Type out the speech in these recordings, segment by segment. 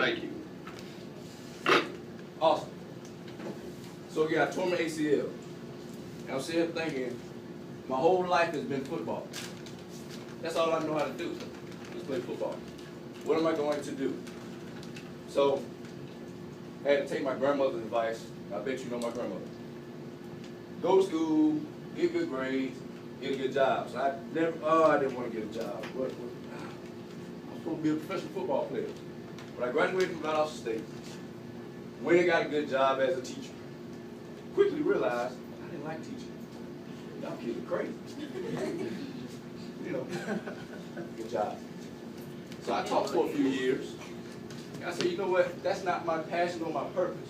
Thank you. Awesome. So again, I tore my ACL. And I'm sitting here thinking, my whole life has been football. That's all I know how to do, is play football. What am I going to do? So, I had to take my grandmother's advice. I bet you know my grandmother. Go to school, get good grades, get a good job. So I didn't want to get a job. I was supposed to be a professional football player. But I graduated from H.U.S.T.L.E. Went and got a good job as a teacher. Quickly realized I didn't like teaching. Y'all kids are crazy. You know, good job. So I taught for a few years. And I said, you know what? That's not my passion or my purpose.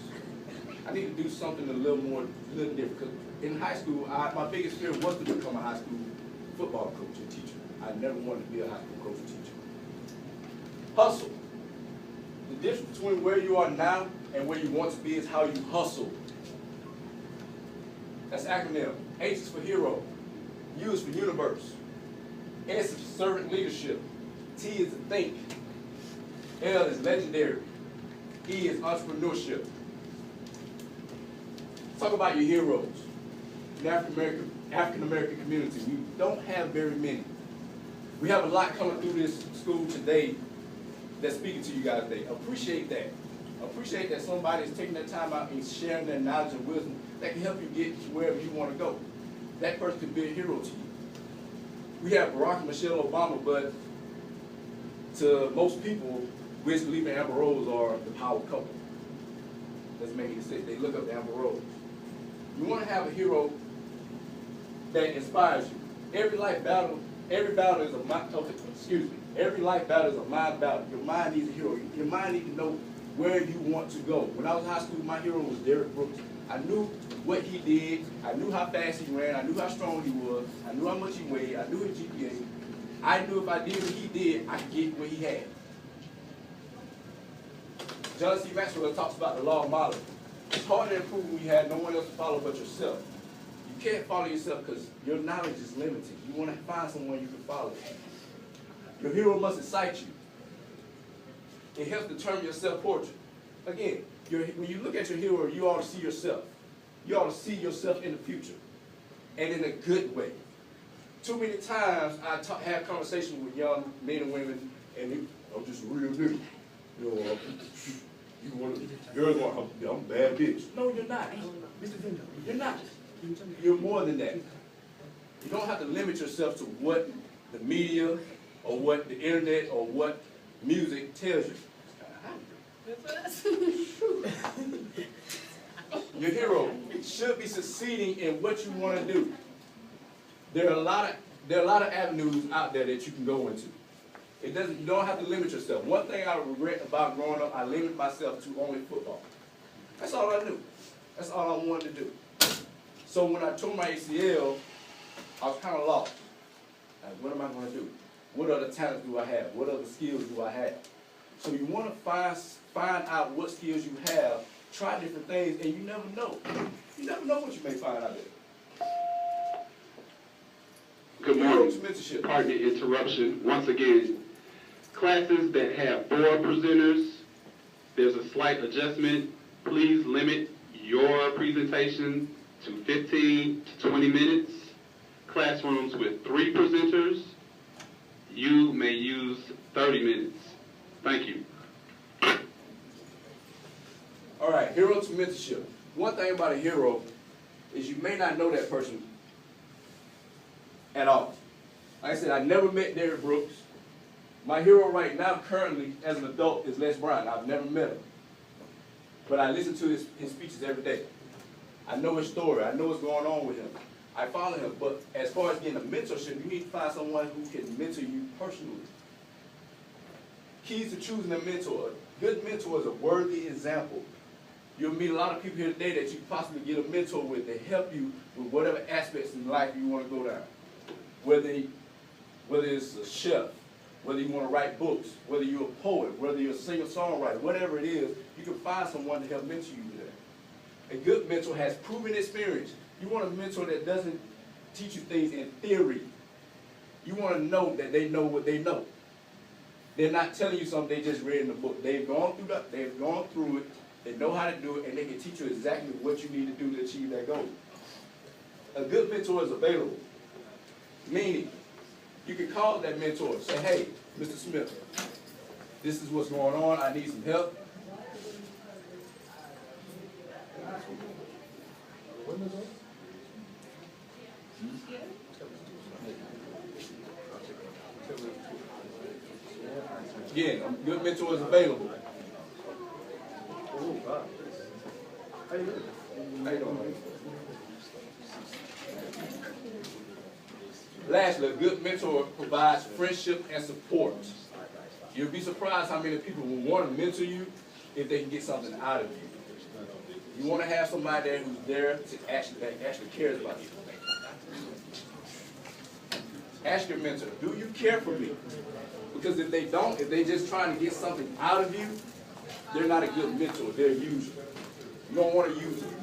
I need to do something a little different. Because in high school, my biggest fear was to become a high school football coach and teacher. I never wanted to be a high school coach and teacher. Hustle. The difference between where you are now and where you want to be is how you hustle. That's acronym. H is for hero. U is for universe. S is for servant leadership. T is to think. L is legendary. E is entrepreneurship. Talk about your heroes. In the African American community, we don't have very many. We have a lot coming through this school today that's speaking to you guys today. Appreciate that. Appreciate that somebody is taking their time out and sharing their knowledge and wisdom that can help you get to wherever you want to go. That person could be a hero to you. We have Barack and Michelle Obama, but to most people, Wiz Khalifa and Amber Rose are the power couple. Doesn't make any sense. They look up to Amber Rose. You want to have a hero that inspires you. Every battle is a mind. Every life battle is a mind battle. Your mind needs a hero. Your mind needs to know where you want to go. When I was in high school, my hero was Derrick Brooks. I knew what he did. I knew how fast he ran. I knew how strong he was. I knew how much he weighed. I knew his GPA. I knew if I did what he did, I could get what he had. John C. Maxwell talks about the law of modeling. It's hard to improve when you have no one else to follow but yourself. You can't follow yourself because your knowledge is limited. You want to find someone you can follow. Your hero must excite you. It helps determine your self-portrait. Again, when you look at your hero, you ought to see yourself. You ought to see yourself in the future, and in a good way. Too many times I have conversations with young men and women, and I'm just a real nigga. You know, girls want, I'm a bad bitch. No, you're not. You're not. You're more than that. You don't have to limit yourself to what the media or what the internet or what music tells you. Your hero should be succeeding in what you want to do. There are a lot of avenues out there that you can go into. You don't have to limit yourself. One thing I regret about growing up, I limited myself to only football. That's all I knew. That's all I wanted to do. So when I tore my ACL, I was kind of lost. Like, what am I going to do? What other talents do I have? What other skills do I have? So you want to find out what skills you have, try different things, and you never know. You never know what you may find out there. Good morning. Mentorship. Pardon the interruption. Once again, classes that have 4 presenters, there's a slight adjustment. Please limit your presentation to 15 to 20 minutes. Classrooms with 3 presenters, you may use 30 minutes. Thank you. All right, hero to mentorship. One thing about a hero is you may not know that person at all. Like I said, I never met Derrick Brooks. My hero right now, currently, as an adult, is Les Brown. I've never met him. But I listen to his speeches every day. I know his story. I know what's going on with him. I follow him. But as far as getting a mentorship, you need to find someone who can mentor you personally. Keys to choosing a mentor. A good mentor is a worthy example. You'll meet a lot of people here today that you possibly get a mentor with to help you with whatever aspects in life you want to go down. Whether it's a chef, whether you want to write books, whether you're a poet, whether you're a singer-songwriter, whatever it is, you can find someone to help mentor you with that. A good mentor has proven experience. You want a mentor that doesn't teach you things in theory. You want to know that they know what they know. They're not telling you something they just read in the book. They've gone through it, they know how to do it, and they can teach you exactly what you need to do to achieve that goal. A good mentor is available. Meaning, you can call that mentor and say, hey, Mr. Smith, this is what's going on, I need some help. Again, a good mentor is available. How you doing? Lastly, a good mentor provides friendship and support. You'll be surprised how many people will want to mentor you if they can get something out of you. You want to have somebody there who's there to actually cares about you. Ask your mentor, do you care for me? Because if they don't, if they're just trying to get something out of you, they're not a good mentor, they're a user. You don't want to use them.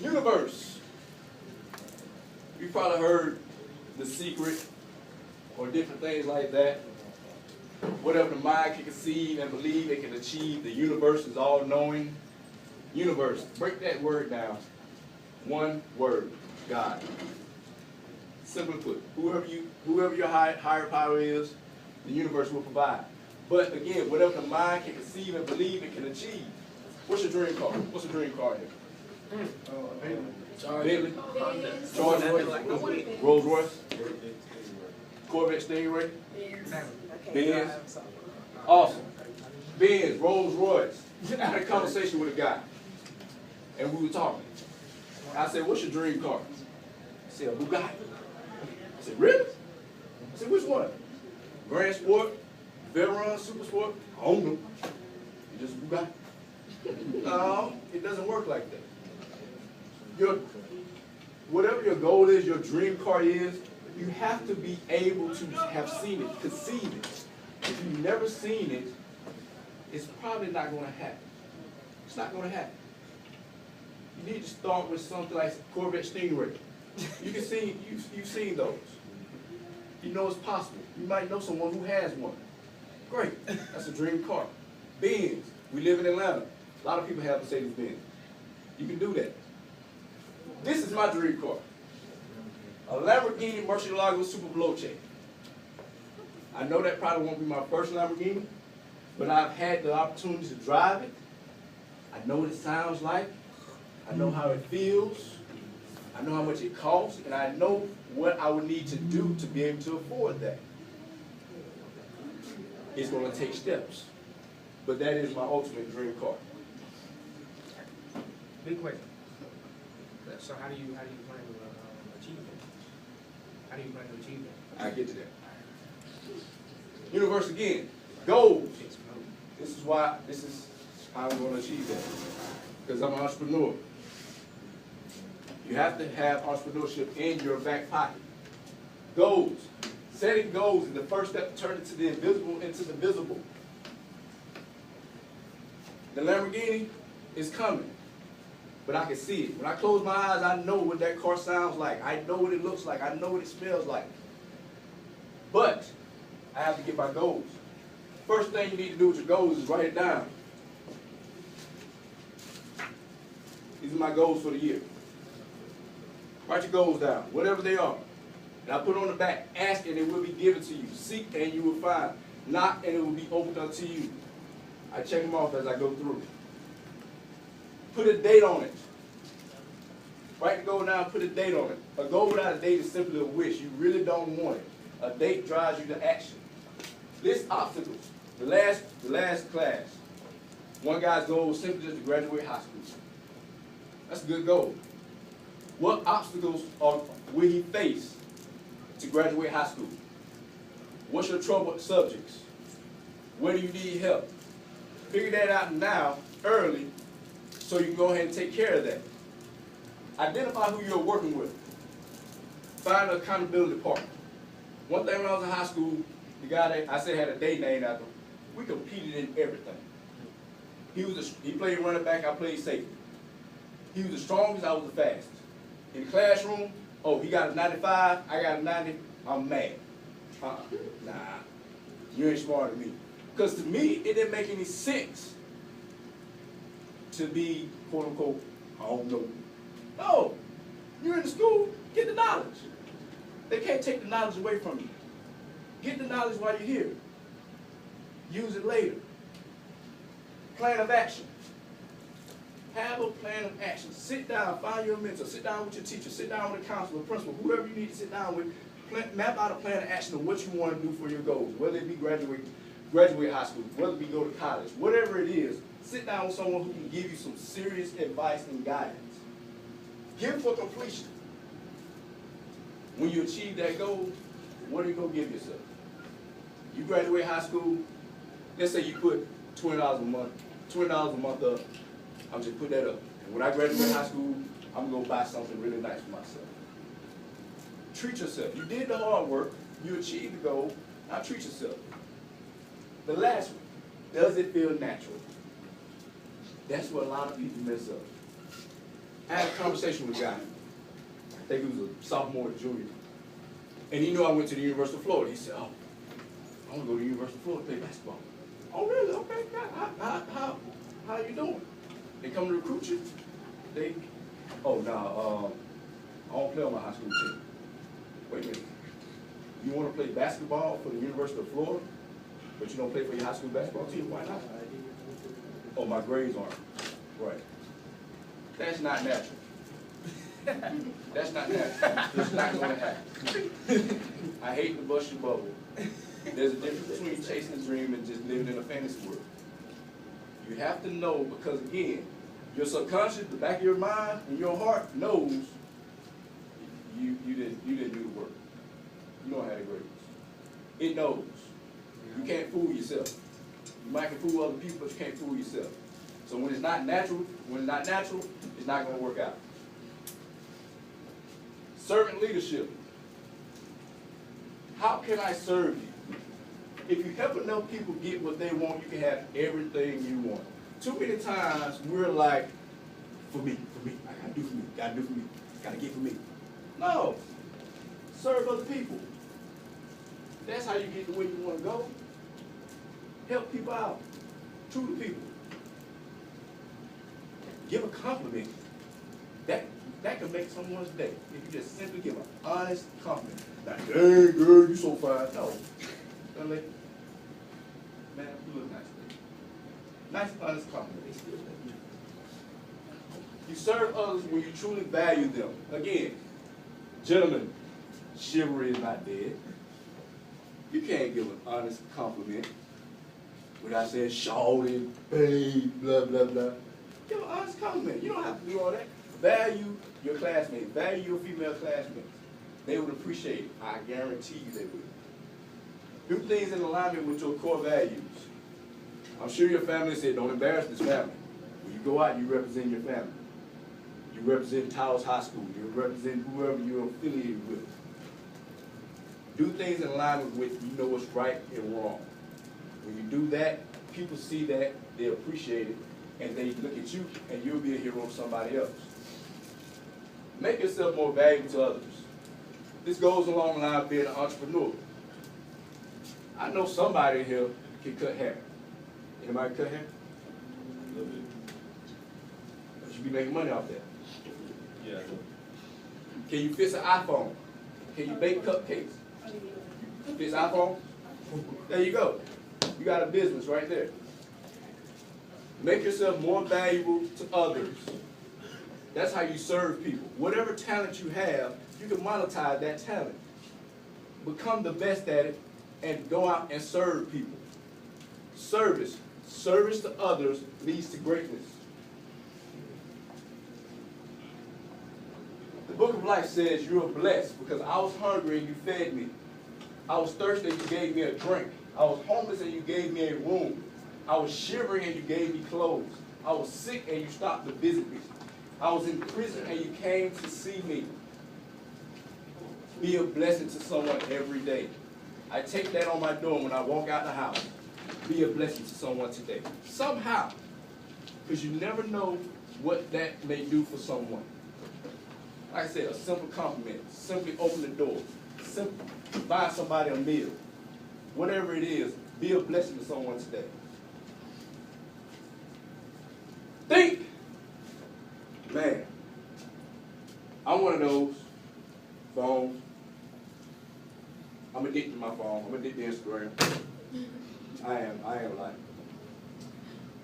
Universe. You've probably heard The Secret or different things like that. Whatever the mind can conceive and believe it can achieve, the universe is all-knowing. Universe, break that word down. One word, God. Simply put, whoever your higher power is, the universe will provide. But again, whatever the mind can conceive and believe it can achieve. What's your dream car? What's the dream car here? Bentley. Charles, Rolls Royce. Corvette Stingray. Benz. Awesome. Benz, Rolls Royce. I had a conversation with a guy, and we were talking. I said, what's your dream car? He said, a Bugatti. I said, really? I said, which one? Grand Sport, Veyron, Super Sport? I own them. You just Bugatti. No, it doesn't work like that. Whatever your goal is, your dream car is, you have to be able to have seen it, conceive it. If you've never seen it, it's probably not going to happen. It's not going to happen. You need to start with something like Corvette Stingray. You can see, you've seen those. You know it's possible. You might know someone who has one. Great, that's a dream car. Benz, we live in Atlanta. A lot of people have Mercedes-Benz. You can do that. This is my dream car. A Lamborghini Murcielago Super Veloce. I know that probably won't be my first Lamborghini, but I've had the opportunity to drive it. I know what it sounds like. I know how it feels. I know how much it costs, and I know what I would need to do to be able to afford that. It's going to take steps, but that is my ultimate dream car. Big question. So how do you plan to achieve that? How do you plan to achieve that? I get to that. Universe again, goals. This is how I'm going to achieve that. Because I'm an entrepreneur. You have to have entrepreneurship in your back pocket. Goals. Setting goals is the first step to turn into the invisible into the visible. The Lamborghini is coming, but I can see it. When I close my eyes, I know what that car sounds like. I know what it looks like. I know what it smells like. But I have to get my goals. First thing you need to do with your goals is write it down. These are my goals for the year. Write your goals down, whatever they are. And I put on the back, ask and it will be given to you. Seek and you will find. Knock and it will be opened unto you. I check them off as I go through. Put a date on it. Write the goal down, put a date on it. A goal without a date is simply a wish. You really don't want it. A date drives you to action. List obstacles. The last class, one guy's goal was simply just to graduate high school. That's a good goal. What obstacles will he face to graduate high school? What's your troubled subjects? Where do you need help? Figure that out now, early, so you can go ahead and take care of that. Identify who you're working with. Find an accountability partner. One thing when I was in high school, the guy that I said had a day named after him, we competed in everything. He played running back, I played safety. He was the strongest, I was the fastest. In the classroom, Oh, he got a 95, I got a 90, I'm mad. Nah, you ain't smarter than me. Because to me, it didn't make any sense to be, quote unquote, I don't know. No, you're in the school, get the knowledge. They can't take the knowledge away from you. Get the knowledge while you're here. Use it later. Plan of action. Have a plan of action. Sit down, find your mentor, sit down with your teacher, sit down with a counselor, principal, whoever you need to sit down with. Map out a plan of action of what you want to do for your goals, whether it be graduate high school, whether it be go to college, whatever it is. Sit down with someone who can give you some serious advice and guidance. Give for completion. When you achieve that goal, what are you going to give yourself? You graduate high school, let's say you put $20 a month up. I'll just put that up. And when I graduate high school, I'm going to buy something really nice for myself. Treat yourself. You did the hard work. You achieved the goal. Now treat yourself. The last one, does it feel natural? That's what a lot of people mess up. I had a conversation with a guy. I think he was a sophomore or junior. And he knew I went to the University of Florida. He said, oh, I want to go to the University of Florida to play basketball. Oh, really? Okay. How you doing? They come to recruit you? I don't play on my high school team. Wait a minute. You want to play basketball for the University of Florida, but you don't play for your high school basketball team? Why not? Oh, my grades aren't. Right. That's not natural. That's not natural. It's not going to happen. I hate to bust your bubble. There's a difference between chasing a dream and just living in a fantasy world. You have to know, because again, your subconscious, the back of your mind and your heart knows you didn't do the work. You don't have the grades. It knows. You can't fool yourself. You might can fool other people, but you can't fool yourself. So when it's not natural, it's not going to work out. Servant leadership. How can I serve you? If you help enough people get what they want, you can have everything you want. Too many times we're like, for me, I gotta do for me, gotta get for me. No, serve other people. That's how you get to where you want to go. Help people out, true to people. Give a compliment. That can make someone's day. If you just simply give an honest compliment. Like, hey girl, you so fine. No. Man, you look nice today. Nice, honest compliment. They still think you. You serve others when you truly value them. Again, gentlemen, chivalry is not dead. You can't give an honest compliment without saying shawty, babe, blah, blah, blah. Give an honest compliment. You don't have to do all that. Value your classmates. Value your female classmates. They would appreciate it. I guarantee you they would. Do things in alignment with your core values. I'm sure your family said, don't embarrass this family. When you go out, you represent your family. You represent Taos High School. You represent whoever you're affiliated with. Do things in alignment with you know what's right and wrong. When you do that, people see that, they appreciate it, and they look at you, and you'll be a hero to somebody else. Make yourself more valuable to others. This goes along the line of being an entrepreneur. I know somebody here can cut hair. Anybody cut hair? A little bit. You should be making money off that. Yeah. Can you fix an iPhone? Can you bake cupcakes? Fix iPhone? There you go. You got a business right there. Make yourself more valuable to others. That's how you serve people. Whatever talent you have, you can monetize that talent. Become the best at it and go out and serve people. Service. Service to others leads to greatness. The Book of Life says you are blessed because I was hungry and you fed me. I was thirsty and you gave me a drink. I was homeless and you gave me a room. I was shivering and you gave me clothes. I was sick and you stopped to visit me. I was in prison and you came to see me. Be a blessing to someone every day. I take that on my door when I walk out the house. Be a blessing to someone today. Somehow. Because you never know what that may do for someone. Like I said, a simple compliment, simply open the door, simply buy somebody a meal. Whatever it is, be a blessing to someone today. Think. Man, I'm one of those phones. I'm addicted to my phone. I'm addicted to Instagram. I am like.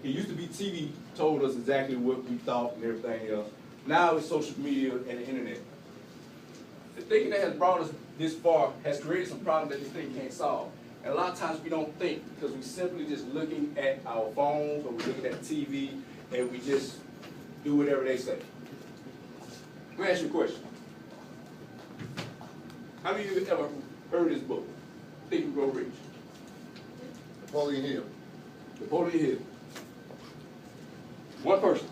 It used to be TV told us exactly what we thought and everything else. Now it's social media and the internet. The thinking that has brought us this far has created some problems that this thing can't solve. And a lot of times we don't think because we simply just looking at our phones or we're looking at TV and we just do whatever they say. Let me ask you a question. How many of you ever heard this book, Think and Grow Rich? Napoleon Hill. Napoleon Hill. One person.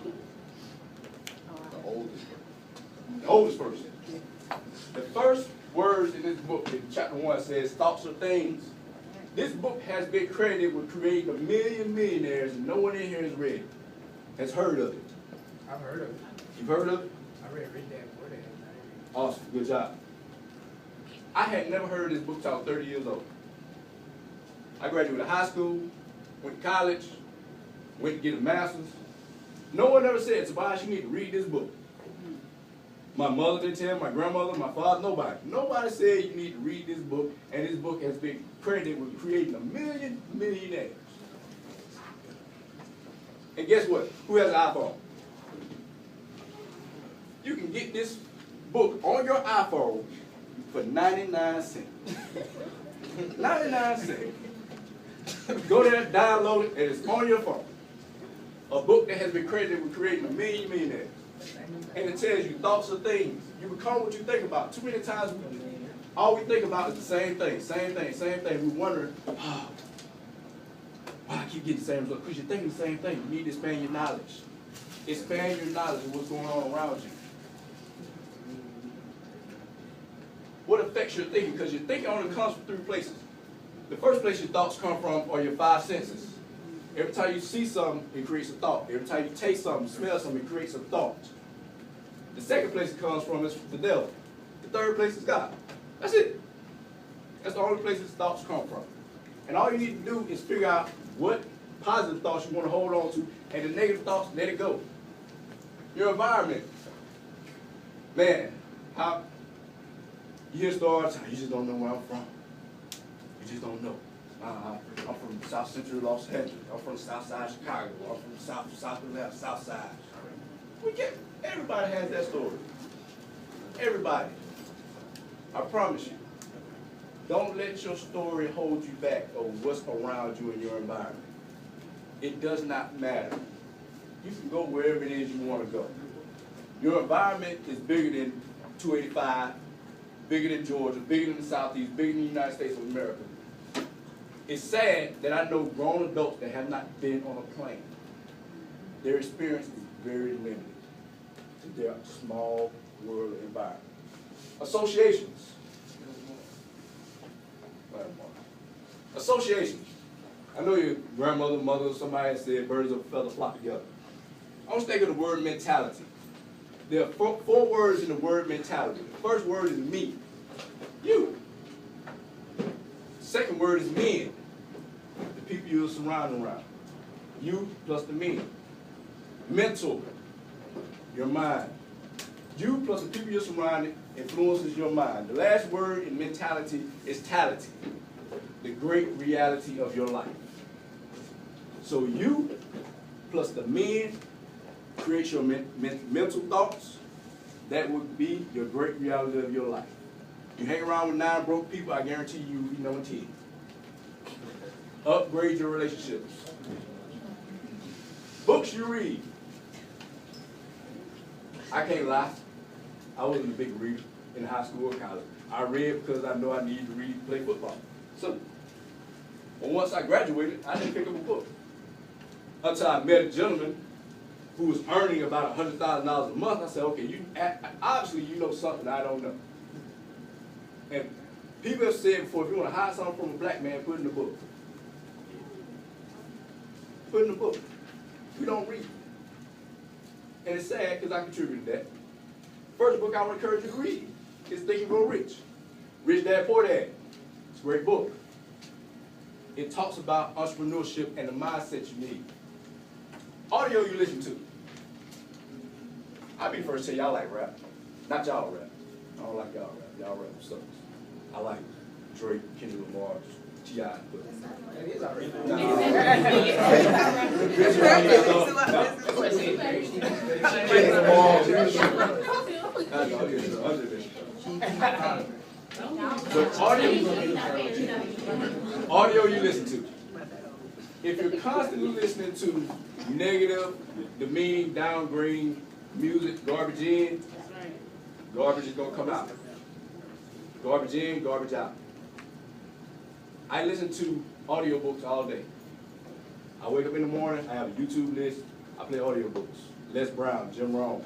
The oldest one. The oldest person. The first words in this book, in chapter 1, says, thoughts are things. This book has been credited with creating 1 million millionaires, and no one in here has read it, has heard of it. I've heard of it. You've heard of it? I read that before that. Awesome, good job. I had never heard of this book till I was 30 years old. I graduated high school, went to college, went to get a master's. No one ever said, Tabious, you need to read this book. My mother didn't tell, my grandmother, my father, nobody. Nobody said you need to read this book, and this book has been credited with creating 1 million millionaires. And guess what? Who has an iPhone? You can get this book on your iPhone for 99 cents. 99 cents. Go there, download it, and it's on your phone. A book that has been credited with creating 1 million millionaires. And it tells you thoughts of things. You become what you think about. Too many times, all we think about is the same thing, same thing, same thing. We wonder, oh, why I keep getting the same result? Because you're thinking the same thing. You need to expand your knowledge. Expand your knowledge of what's going on around you. What affects your thinking? Because your thinking only comes from 3 places. The first place your thoughts come from are your 5 senses. Every time you see something, it creates a thought. Every time you taste something, smell something, it creates a thought. The second place it comes from is the devil. The third place is God. That's it. That's the only place his thoughts come from. And all you need to do is figure out what positive thoughts you want to hold on to, and the negative thoughts, let it go. Your environment. Man, how you hear stories, you just don't know where I'm from. You just don't know. I'm from South Central Los Angeles. I'm from South Side Chicago. I'm from South Side. Everybody has that story. Everybody. I promise you. Don't let your story hold you back of what's around you in your environment. It does not matter. You can go wherever it is you want to go. Your environment is bigger than 285, bigger than Georgia, bigger than the Southeast, bigger than the United States of America. It's sad that I know grown adults that have not been on a plane. Their experience is very limited to their small world environment. Associations. Associations. I know your grandmother, mother, somebody said birds of a feather flock together. I want to think of the word mentality. There are four words in the word mentality. The first word is me. You. Second word is men. The people you're surrounding around. You plus the men. Mental. Your mind. You plus the people you're surrounded influences your mind. The last word in mentality is tality. The great reality of your life. So you plus the men create your mental thoughts. That would be your great reality of your life. You hang around with 9 broke people, I guarantee you will be number 10. Upgrade your relationships. Books you read. I can't lie. I wasn't a big reader in high school or college. I read because I know I needed to read to play football. So, but once I graduated, I didn't pick up a book. Until I met a gentleman who was earning about $100,000 a month. I said, okay, obviously you know something I don't know. And people have said before, if you want to hide something from a black man, put it in the book. Put it in the book. We don't read. And it's sad because I contributed to that. First book I would encourage you to read is Think and Grow Rich. Rich Dad, Poor Dad. It's a great book. It talks about entrepreneurship and the mindset you need. Audio you listen to. I'll be the first to tell y'all like rap. Not y'all rap. I don't like y'all rap. Y'all rap sucks. I like Drake, Kendrick Lamar, T.I. That is already. But audio you listen to. If you're constantly listening to negative, demeaning, downgrading music, garbage in, garbage is gonna come out. Garbage in, garbage out. I listen to audiobooks all day. I wake up in the morning, I have a YouTube list, I play audiobooks. Les Brown, Jim Rohn.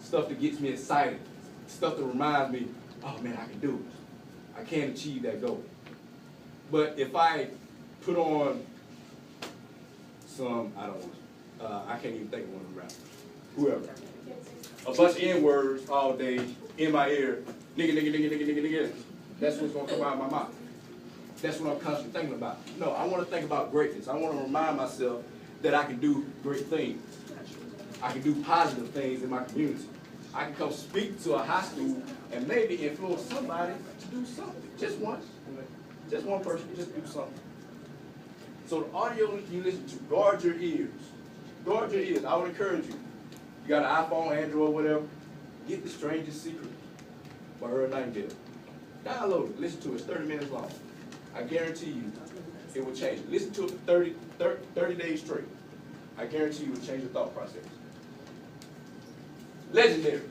Stuff that gets me excited. Stuff that reminds me, oh man, I can do it. I can achieve that goal. But if I put on some, I don't know, I can't even think of one of them rappers. Whoever. A bunch of N-words all day in my ear, nigga, nigga, nigga, nigga, nigga, nigga. That's what's gonna come out of my mouth. That's what I'm constantly thinking about. No, I want to think about greatness. I want to remind myself that I can do great things. I can do positive things in my community. I can come speak to a high school and maybe influence somebody to do something. Just once. Just one person, just do something. So the audio you listen to, guard your ears. Guard your ears. I would encourage you. You got an iPhone, Android, whatever, get The Strangest Secret by Earl Nightingale. Download it. Listen to it. It's 30 minutes long. I guarantee you it will change. Listen to it for 30 days straight. I guarantee you it will change your thought process. Legendary.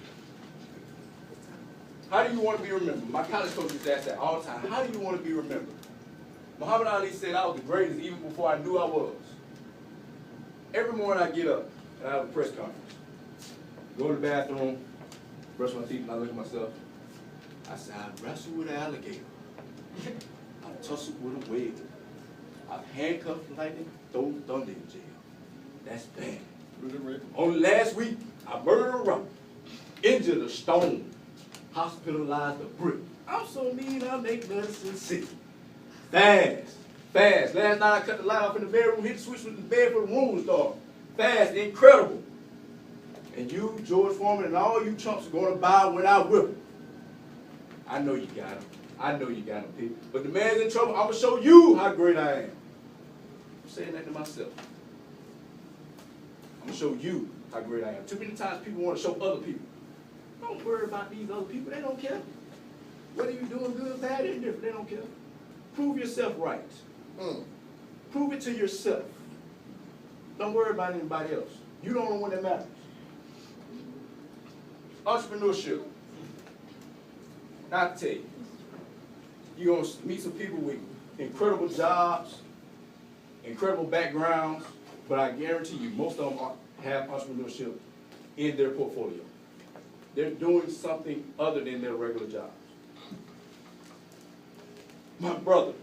How do you want to be remembered? My college coach used to ask that all the time. How do you want to be remembered? Muhammad Ali said I was the greatest even before I knew I was. Every morning I get up and I have a press conference. Go to the bathroom, brush my teeth, and I look at myself. I said, I wrestled with an alligator. I tussled with a whale. I've handcuffed lightning, thrown thunder in jail. That's bad. Only last week, I murdered a rock, injured a stone, hospitalized a brick. I'm so mean, I make medicine sick. Fast, fast. Last night I cut the light off in the bedroom, hit the switch with the bed for the room was dark. Fast, incredible. And you, George Foreman, and all you chumps are going to buy when I whip him. I know you got him. I know you got him, people. But the man's in trouble. I'm going to show you how great I am. I'm saying that to myself. I'm going to show you how great I am. Too many times people want to show other people. Don't worry about these other people. They don't care. Whether you're doing good, bad, or indifferent, they don't care. Prove yourself right. Prove it to yourself. Don't worry about anybody else. You don't know when that matters. Entrepreneurship. Now I tell you, you're going to meet some people with incredible jobs, incredible backgrounds, but I guarantee you most of them have entrepreneurship in their portfolio. They're doing something other than their regular jobs. My brother,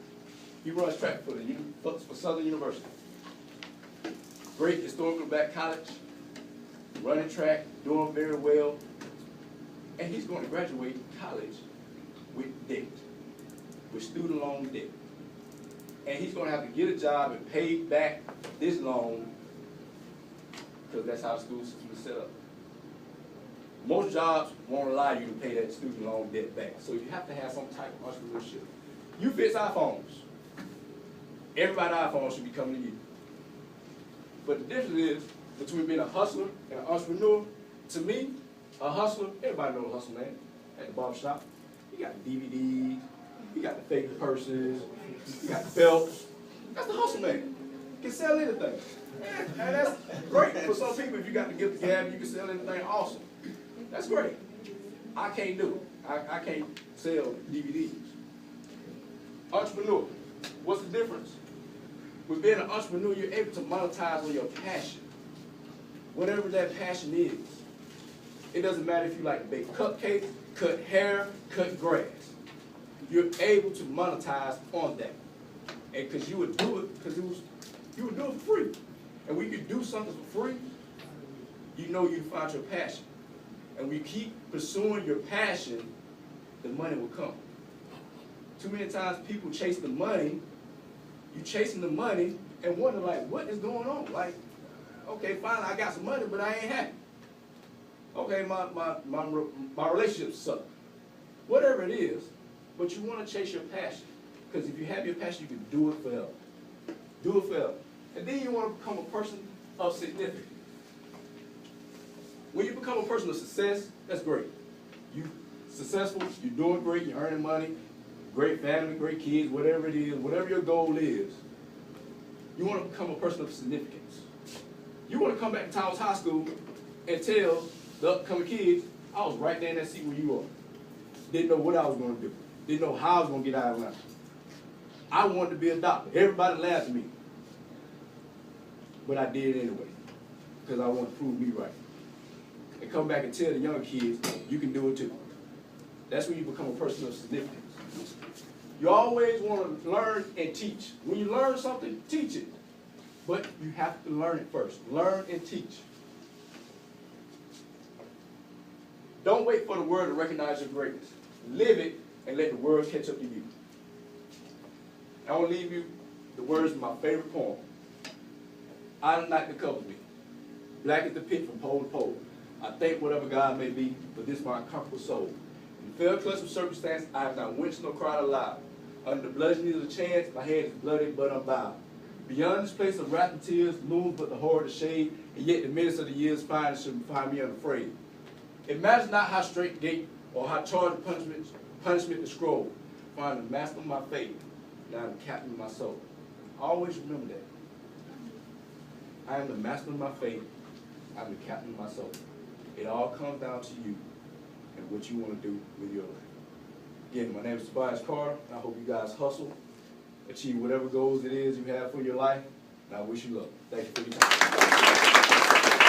he runs track for Southern University. Great historical black college, running track, doing very well, and he's going to graduate college with debt, with student loan debt. And he's going to have to get a job and pay back this loan because that's how the school system is set up. Most jobs won't allow you to pay that student loan debt back, so you have to have some type of entrepreneurship. You fix iPhones. Everybody's iPhone should be coming to you. But the difference is between being a hustler and an entrepreneur. To me, a hustler, everybody knows a hustler, man. At the barbershop, you got the DVDs, you got the fake purses, you got the belts. That's the hustle, man. You can sell anything. And that's great for some people. If you got the gift of gab, you can sell anything. Awesome. That's great. I can't do it. I can't sell DVDs. Entrepreneur. What's the difference? With being an entrepreneur, you're able to monetize on your passion. Whatever that passion is. It doesn't matter if you like to bake cupcakes, cut hair, cut grass. You're able to monetize on that. And because you would do it, because you would do it for free. And when you do something for free, you know you find your passion. and we keep pursuing your passion, the money will come. Too many times people chase the money, you chasing the money and wonder like, what is going on? Like, okay, finally I got some money, but I ain't happy. Okay, my relationship sucks. Whatever it is, but you want to chase your passion. Because if you have your passion, you can do it forever. Do it forever. And then you want to become a person of significance. When you become a person of success, that's great. You're successful, you're doing great, you're earning money, great family, great kids, whatever it is, whatever your goal is, you want to become a person of significance. You want to come back to Tabious High School and tell the upcoming kids, I was right there in that seat where you are. Didn't know what I was going to do. Didn't know how I was going to get out of line. I wanted to be a doctor. Everybody laughed at me. But I did it anyway, because I wanted to prove me right. And come back and tell the young kids, you can do it too. That's when you become a person of significance. You always want to learn and teach. When you learn something, teach it. But you have to learn it first. Learn and teach. Don't wait for the world to recognize your greatness. Live it and let the world catch up to you. I want to leave you the words of my favorite poem. I am not the covers me. Black is the pit from pole to pole. I thank whatever God may be, but this my comfortable soul. In the fair clutch of circumstance, I have not winced nor cried aloud. Under the bludgeoning of the chance, my head is bloody but unbowed. Beyond this place of wrath and tears, looms but the horror of shade, and yet the minutes of the years find me unafraid. Imagine not how straight gate or how charged punishment the scroll. Find the master of my fate, now I'm the captain of my soul. Always remember that. I am the master of my fate, I'm the captain of my soul. It all comes down to you and what you want to do with your life. Again, my name is Tabious Carter. I hope you guys hustle, achieve whatever goals it is you have for your life, and I wish you luck. Thank you for your time.